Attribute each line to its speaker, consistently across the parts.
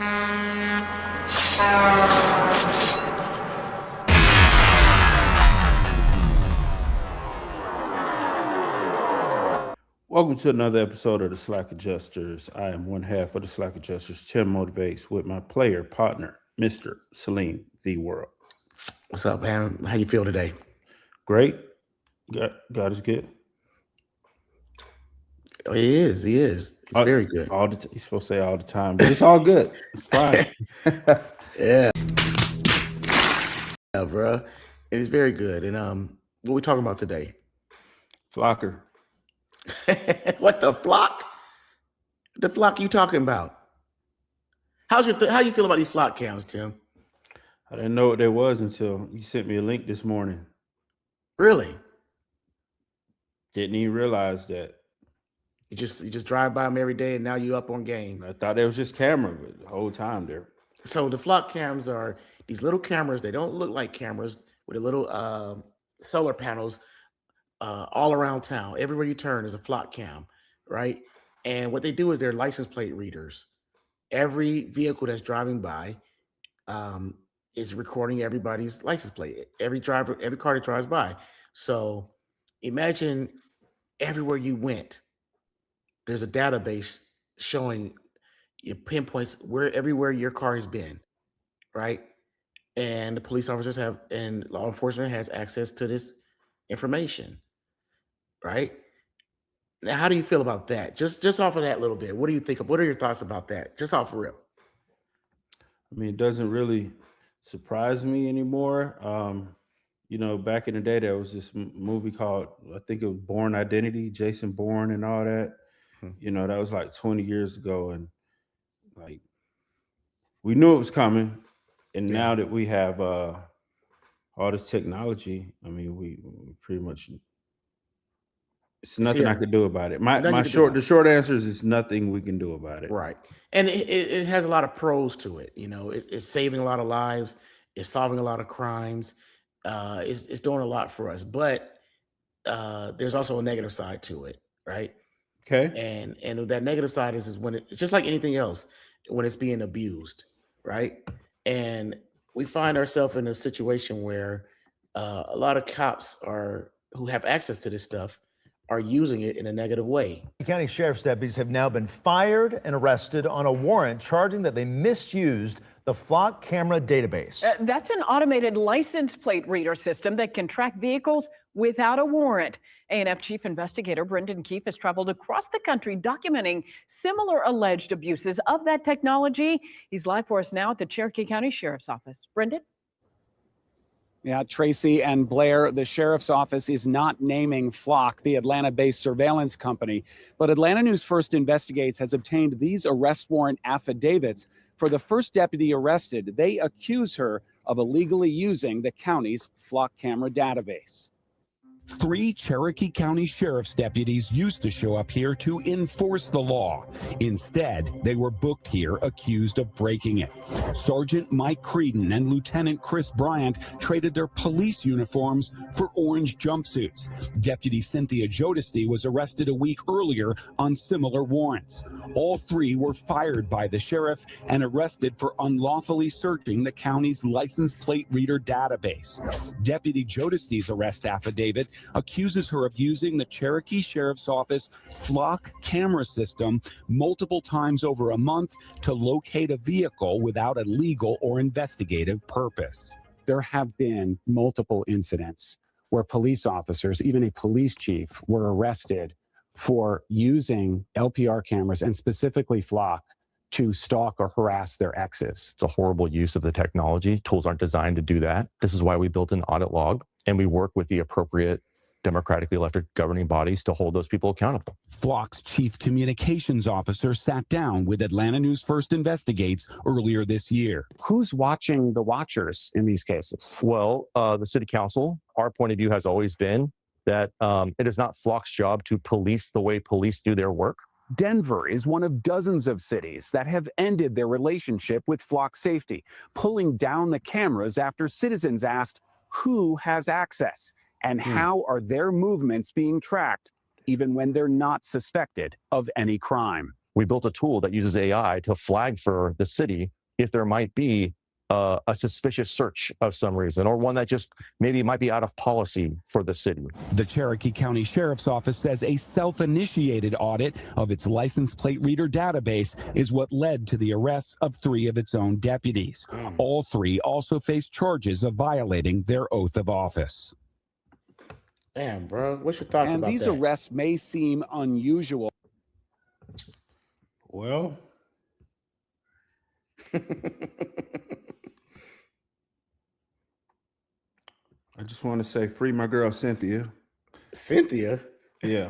Speaker 1: Welcome to another episode of the Slack Adjusters. I am one half of the Slack Adjusters, Tim Motivates, with my player partner, Mr. Salim The World.
Speaker 2: What's up, man? How you feel today?
Speaker 1: Great. God is good.
Speaker 2: Oh, he is. It's very good.
Speaker 1: You're supposed to say all the time, but it's all good. It's fine.
Speaker 2: Yeah, bro. It's very good. And what we talking about today?
Speaker 1: Flocker.
Speaker 2: What the flock? The flock you talking about? How you feel about these flock cams, Tim?
Speaker 1: I didn't know what there was until you sent me a link this morning.
Speaker 2: Really?
Speaker 1: Didn't even realize that.
Speaker 2: You just drive by them every day, and now you up on game.
Speaker 1: I thought it was just camera, but the whole time there.
Speaker 2: So the flock cams are these little cameras. They don't look like cameras with a little solar panels all around town. Everywhere you turn is a flock cam, right? And what they do is they're license plate readers. Every vehicle that's driving by is recording everybody's license plate. Every car that drives by. So imagine everywhere you went, there's a database showing your pinpoints everywhere your car has been, right? And the police officers and law enforcement has access to this information, right? Now, how do you feel about that? Just off of that little bit, what do you think? What are your thoughts about that? Just off rip.
Speaker 1: I mean, it doesn't really surprise me anymore. Back in the day, there was this movie called, I think it was Bourne Identity, Jason Bourne and all that. That was like 20 years ago. And like, we knew it was coming. And now that we have all this technology, I mean, we pretty much, it's nothing I could do about it. The short answer is it's nothing we can do about it.
Speaker 2: Right. And it has a lot of pros to it. It's saving a lot of lives. It's solving a lot of crimes. It's doing a lot for us. But there's also a negative side to it, right?
Speaker 1: Okay.
Speaker 2: And that negative side is when it's just like anything else, when it's being abused, right? And we find ourselves in a situation where a lot of cops who have access to this stuff are using it in a negative way.
Speaker 3: County Sheriff's deputies have now been fired and arrested on a warrant charging that they misused the flock camera database.
Speaker 4: That's an automated license plate reader system that can track vehicles without a warrant. A&F Chief Investigator Brendan Keefe has traveled across the country documenting similar alleged abuses of that technology. He's live for us now at the Cherokee County Sheriff's Office. Brendan?
Speaker 5: Yeah, Tracy and Blair, the sheriff's office is not naming Flock, the Atlanta-based surveillance company, but Atlanta News First Investigates has obtained these arrest warrant affidavits. For the first deputy arrested, they accuse her of illegally using the county's Flock camera database.
Speaker 6: 3 Cherokee County Sheriff's deputies used to show up here to enforce the law. Instead, they were booked here accused of breaking it. Sergeant Mike Creedon and Lieutenant Chris Bryant traded their police uniforms for orange jumpsuits. Deputy Cynthia Jodesty was arrested a week earlier on similar warrants. All 3 were fired by the sheriff and arrested for unlawfully searching the county's license plate reader database. Deputy Jodesty's arrest affidavit accuses her of using the Cherokee Sheriff's Office Flock camera system multiple times over a month to locate a vehicle without a legal or investigative purpose.
Speaker 5: There have been multiple incidents where police officers, even a police chief, were arrested for using LPR cameras and specifically Flock to stalk or harass their exes.
Speaker 7: It's a horrible use of the technology. Tools aren't designed to do that. This is why we built an audit log, and we work with the appropriate democratically elected governing bodies to hold those people accountable.
Speaker 6: Flock's chief communications officer sat down with Atlanta News First Investigates earlier this year.
Speaker 5: Who's watching the watchers in these cases?
Speaker 7: Well, the city council, our point of view has always been that it is not Flock's job to police the way police do their work.
Speaker 5: Denver is one of dozens of cities that have ended their relationship with Flock Safety, pulling down the cameras after citizens asked who has access and how are their movements being tracked, even when they're not suspected of any crime.
Speaker 7: We built a tool that uses AI to flag for the city if there might be a suspicious search of some reason, or one that just maybe might be out of policy for the city.
Speaker 6: The Cherokee County Sheriff's Office says a self-initiated audit of its license plate reader database is what led to the arrests of 3 of its own deputies. All 3 also face charges of violating their oath of office.
Speaker 2: Damn, bro. What's your thoughts
Speaker 5: And
Speaker 2: about
Speaker 5: these
Speaker 2: that?
Speaker 5: arrests may seem unusual.
Speaker 1: Well, I just want to say, free my girl Cynthia.
Speaker 2: Cynthia?
Speaker 1: Yeah.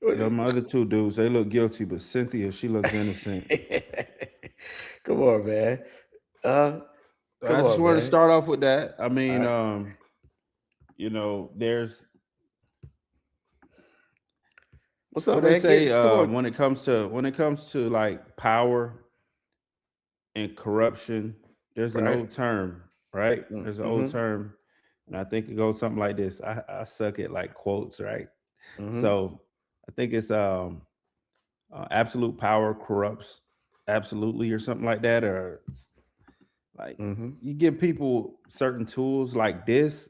Speaker 1: My other 2 dudes, they look guilty, but Cynthia, she looks innocent.
Speaker 2: Come on, man.
Speaker 1: I just want to start off with that. I mean, there's
Speaker 2: what's up,
Speaker 1: what
Speaker 2: man?
Speaker 1: they say when it comes to like power and corruption. There's an old term, right? There's an old term, and I think it goes something like this. I suck at like quotes, right? So I think it's absolute power corrupts absolutely, or something like that, or like you give people certain tools like this,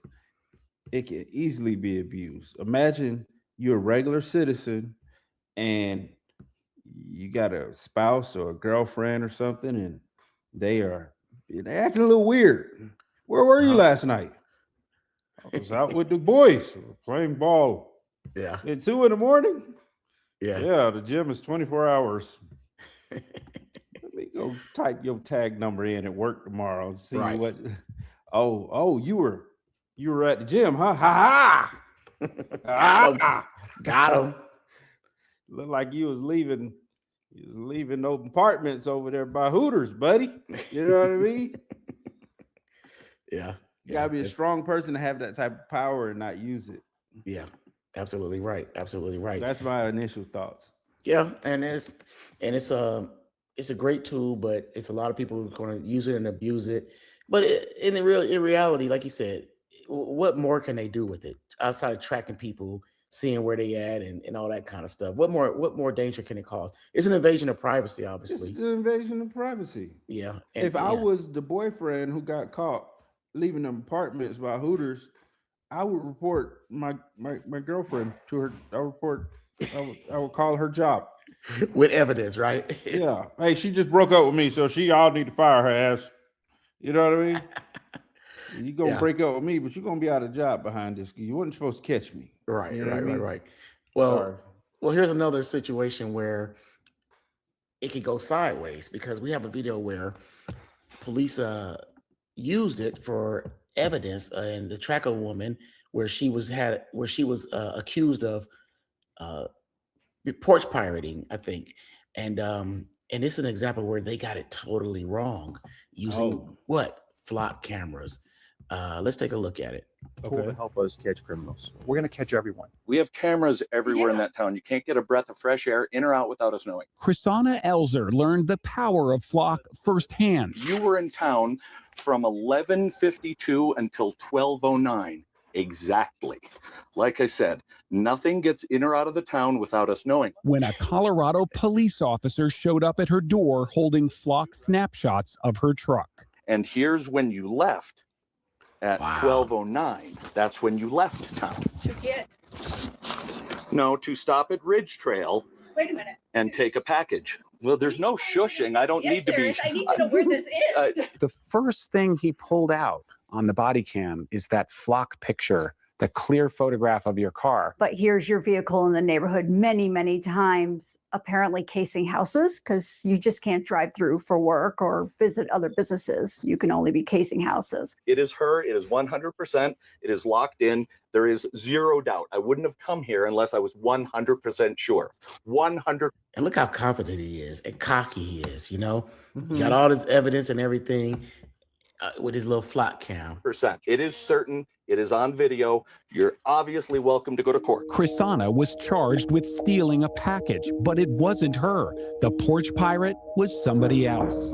Speaker 1: it can easily be abused. Imagine you're a regular citizen and you got a spouse or a girlfriend or something, and they're acting a little weird. Where were you last night? I was out with the boys playing ball.
Speaker 2: Yeah.
Speaker 1: At 2 in.
Speaker 2: Yeah.
Speaker 1: Yeah, the gym is 24 hours. Let me go type your tag number in at work tomorrow and see what. Oh, you were at the gym, huh? Ha ha!
Speaker 2: Got him.
Speaker 1: Look like you was leaving those apartments over there by Hooters, buddy. You know what I mean?
Speaker 2: Yeah.
Speaker 1: You gotta be a strong person to have that type of power and not use it.
Speaker 2: Yeah. Absolutely right. Absolutely right.
Speaker 1: That's my initial thoughts.
Speaker 2: Yeah, and it's a great tool, but it's a lot of people who are going to use it and abuse it. But in reality, like you said, what more can they do with it outside of tracking people, seeing where they at, and all that kind of stuff? What more danger can it cause? It's an invasion of privacy, obviously.
Speaker 1: It's an invasion of privacy.
Speaker 2: Yeah.
Speaker 1: If I was the boyfriend who got caught leaving them apartments by Hooters, I would report my girlfriend to her. I would call her job
Speaker 2: with evidence, right?
Speaker 1: Yeah. Hey, she just broke up with me, so y'all need to fire her ass. You know what I mean? You gonna break up with me, but you're gonna be out of job behind this. You weren't supposed to catch me.
Speaker 2: Right.
Speaker 1: You know what I mean?
Speaker 2: Right. Well, here's another situation where it could go sideways, because we have a video where police used it for evidence and to track a woman where she was accused of porch pirating, I think, and it's an example where they got it totally wrong using flock cameras. Let's take a look at it.
Speaker 8: Tool to help us catch criminals. We're going to catch everyone.
Speaker 9: We have cameras everywhere in that town. You can't get a breath of fresh air in or out without us knowing.
Speaker 6: Chrisana Elzer learned the power of flock firsthand.
Speaker 9: You were in town from 11:52 until 12:09 exactly. Like I said, nothing gets in or out of the town without us knowing.
Speaker 6: When a Colorado police officer showed up at her door holding flock snapshots of her truck.
Speaker 9: And here's when you left at 12:09. That's when you left town.
Speaker 10: To get?
Speaker 9: No, to stop at Ridge Trail.
Speaker 10: Wait a minute.
Speaker 9: And take a package. Well, there's no shushing. I don't need to be.
Speaker 10: I need to know where this is.
Speaker 5: The first thing he pulled out on the body cam is that flock picture, the clear photograph of your car.
Speaker 11: But here's your vehicle in the neighborhood many, many times, apparently casing houses, because you just can't drive through for work or visit other businesses. You can only be casing houses.
Speaker 9: It is her. It is 100%. It is locked in. There is zero doubt. I wouldn't have come here unless I was 100% sure. 100.
Speaker 2: And look how confident he is and cocky he is, you know? He got all this evidence and everything with his little flock cam.
Speaker 9: It is certain. It is on video. You're obviously welcome to go to court.
Speaker 6: Chrisana was charged with stealing a package, but it wasn't her. The porch pirate was somebody else.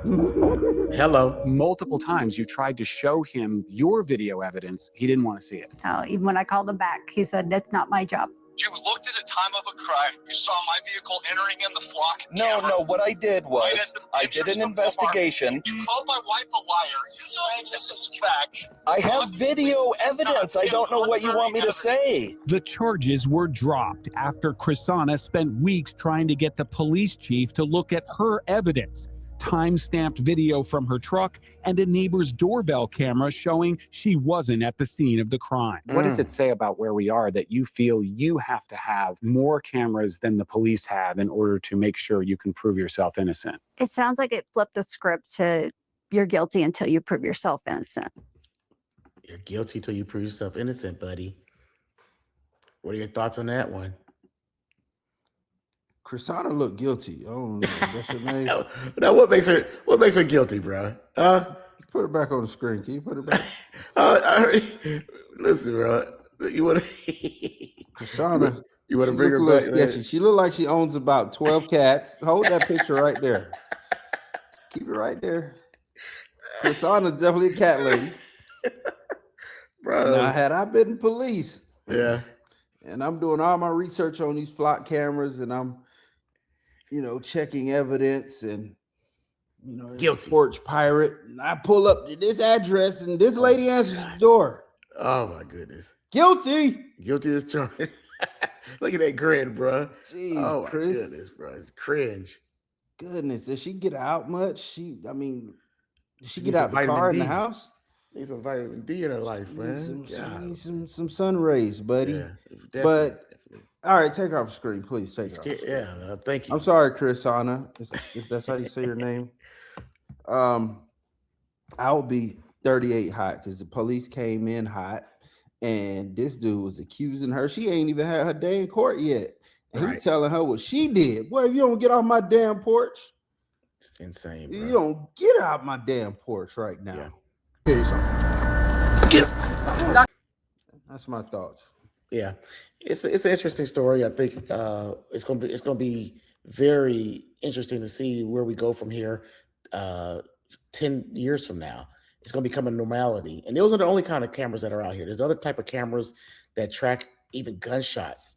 Speaker 2: Hello.
Speaker 5: Multiple times you tried to show him your video evidence. He didn't want to see it.
Speaker 11: Even when I called him back, he said, that's not my job.
Speaker 12: You looked at a time of a crime. You saw my vehicle entering in the flock.
Speaker 9: No,
Speaker 12: camera.
Speaker 9: no, what I did
Speaker 12: Right
Speaker 9: was,
Speaker 12: at the
Speaker 9: I did
Speaker 12: entrance
Speaker 9: an
Speaker 12: of the bar.
Speaker 9: investigation.
Speaker 12: You called my wife a liar. You saying this is fact.
Speaker 9: I have video evidence. I don't know what you want me to say.
Speaker 6: The charges were dropped after Chrisana spent weeks trying to get the police chief to look at her evidence. Time-stamped video from her truck and a neighbor's doorbell camera showing she wasn't at the scene of the crime.
Speaker 5: What does it say about where we are that you feel you have to have more cameras than the police have in order to make sure you can prove yourself innocent?
Speaker 11: It sounds like it flipped the script to you're guilty until you prove yourself innocent.
Speaker 2: You're guilty till you prove yourself innocent, buddy. What are your thoughts on that one?
Speaker 1: Chrisana looked guilty. Oh, that's her name.
Speaker 2: Now, what makes her guilty, bro?
Speaker 1: Put it back on the screen. Can you put it back?
Speaker 2: Listen, bro. You want to
Speaker 1: Chrisana.
Speaker 2: You want to
Speaker 1: She
Speaker 2: bring her
Speaker 1: look a
Speaker 2: back?
Speaker 1: little sketchy. She looked like she owns about 12 cats. Hold that picture right there. Keep it right there. Chrisana's definitely a cat lady.
Speaker 2: Bro.
Speaker 1: Now, had I been police,
Speaker 2: Yeah.
Speaker 1: and I'm doing all my research on these flock cameras, and I'm, checking evidence, and
Speaker 2: Guilty.
Speaker 1: porch pirate, and I pull up to this address, and this lady answers the door.
Speaker 2: Oh my goodness.
Speaker 1: Guilty.
Speaker 2: Guilty as charged. Look at that grin, bro.
Speaker 1: Jeez,
Speaker 2: Oh my
Speaker 1: Chris.
Speaker 2: goodness, bro. It's cringe.
Speaker 1: Goodness, does she get out much? Does she
Speaker 2: She
Speaker 1: get
Speaker 2: needs
Speaker 1: out
Speaker 2: some
Speaker 1: the car in the
Speaker 2: vitamin D.
Speaker 1: house?
Speaker 2: Need some vitamin D in her life,
Speaker 1: She
Speaker 2: man.
Speaker 1: needs
Speaker 2: God.
Speaker 1: some sun rays, buddy.
Speaker 2: Yeah, definitely,
Speaker 1: But
Speaker 2: definitely.
Speaker 1: all right, take her off the screen, please. Take her off the screen.
Speaker 2: Yeah, thank you.
Speaker 1: I'm sorry, Chrisana, if that's how you say your name. I'll be 38 hot because the police came in hot, and this dude was accusing her. She ain't even had her day in court yet, and
Speaker 2: Right.
Speaker 1: he telling her what she did. Boy, if you don't get off my damn porch,
Speaker 2: It's insane, bro.
Speaker 1: you don't get out my damn porch right now.
Speaker 2: Yeah.
Speaker 1: Tell you something. That's my thoughts.
Speaker 2: Yeah, it's an interesting story. I think it's gonna be very interesting to see where we go from here. 10 years from now, it's gonna become a normality. And those are the only kind of cameras that are out here. There's other type of cameras that track even gunshots.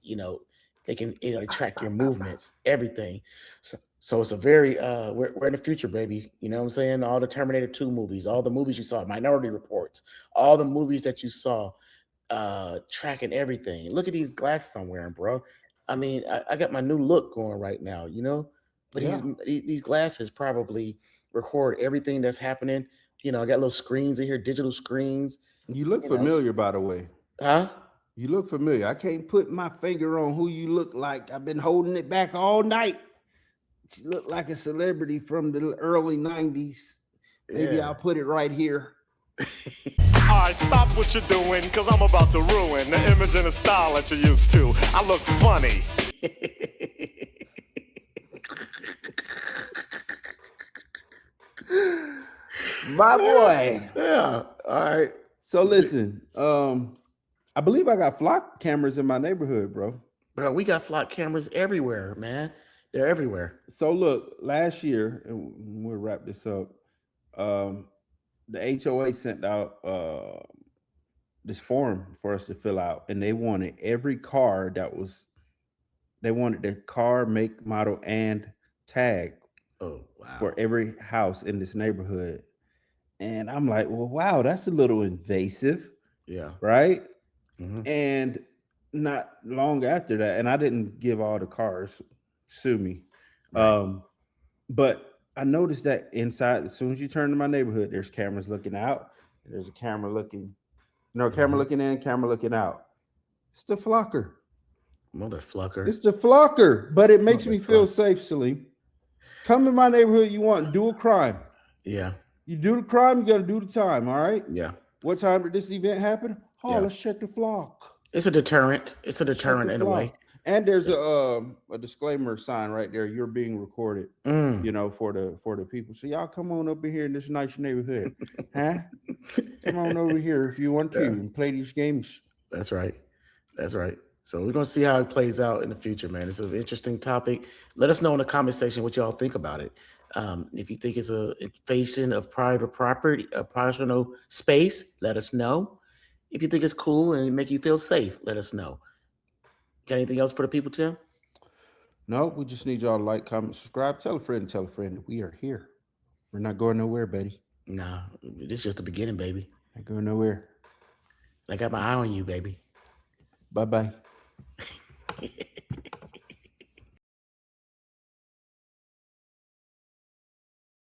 Speaker 2: They can they track your movements, everything. So it's a very we're in the future, baby. You know what I'm saying? All the Terminator 2 movies, all the movies you saw, Minority Reports, all the movies that you saw, tracking everything. Look at these glasses I'm wearing, bro. I mean, I got my new look going right now, but
Speaker 1: Yeah.
Speaker 2: these glasses probably record everything that's happening. I got little screens in here, digital screens.
Speaker 1: You look
Speaker 2: You know.
Speaker 1: familiar, by the way.
Speaker 2: Huh?
Speaker 1: You look familiar. I can't put my finger on who you look like. I've been holding it back all night. You look like a celebrity from the early 90s. Maybe
Speaker 2: Yeah.
Speaker 1: I'll put it right here.
Speaker 12: All right, stop what you're doing, because I'm about to ruin the image and the style that you're used to. I look funny.
Speaker 1: My boy.
Speaker 2: Yeah. All right.
Speaker 1: So listen, I believe I got flock cameras in my neighborhood, bro.
Speaker 2: Bro, we got flock cameras everywhere, man. They're everywhere.
Speaker 1: So look, last year, and we'll wrap this up. The HOA sent out this form for us to fill out, and they wanted every car they wanted the car, make, model, and tag
Speaker 2: Oh, wow.
Speaker 1: for every house in this neighborhood. And I'm like, well, wow, that's a little invasive,
Speaker 2: Yeah.
Speaker 1: right?
Speaker 2: Mhm.
Speaker 1: And not long after that, and I didn't give all the cars, sue me.
Speaker 2: Right.
Speaker 1: But I noticed that inside, as soon as you turn to my neighborhood, there's cameras looking out. There's a camera looking, camera looking in, camera looking out. It's the flocker.
Speaker 2: Motherfucker.
Speaker 1: It's the flocker. But it makes me feel
Speaker 2: Motherfucker.
Speaker 1: safe, Salim. Come in my neighborhood, you want, do a crime.
Speaker 2: Yeah.
Speaker 1: You do the crime, you gotta do the time, all right?
Speaker 2: Yeah.
Speaker 1: What time did this event happen? Oh,
Speaker 2: Yeah.
Speaker 1: let's check the flock.
Speaker 2: It's a deterrent. It's a
Speaker 1: Check
Speaker 2: deterrent
Speaker 1: the
Speaker 2: in a way.
Speaker 1: flock. And there's a disclaimer sign right there. You're being recorded,
Speaker 2: Mm.
Speaker 1: for the people. So y'all come on over here in this nice neighborhood, huh? Come on over here if you want to
Speaker 2: Yeah.
Speaker 1: and play these games.
Speaker 2: That's right. That's right. So we're gonna see how it plays out in the future, man. It's an interesting topic. Let us know in the comment section what y'all think about it. If you think it's a invasion of private property, a personal space, let us know. If you think it's cool and make you feel safe, let us know. Got anything else for the people, Tim?
Speaker 1: No, we just need y'all to like, comment, subscribe, tell a friend that we are here. We're not going nowhere, buddy.
Speaker 2: Nah, this is just the beginning, baby.
Speaker 1: Not going nowhere.
Speaker 2: I got my eye on you, baby.
Speaker 1: Bye-bye.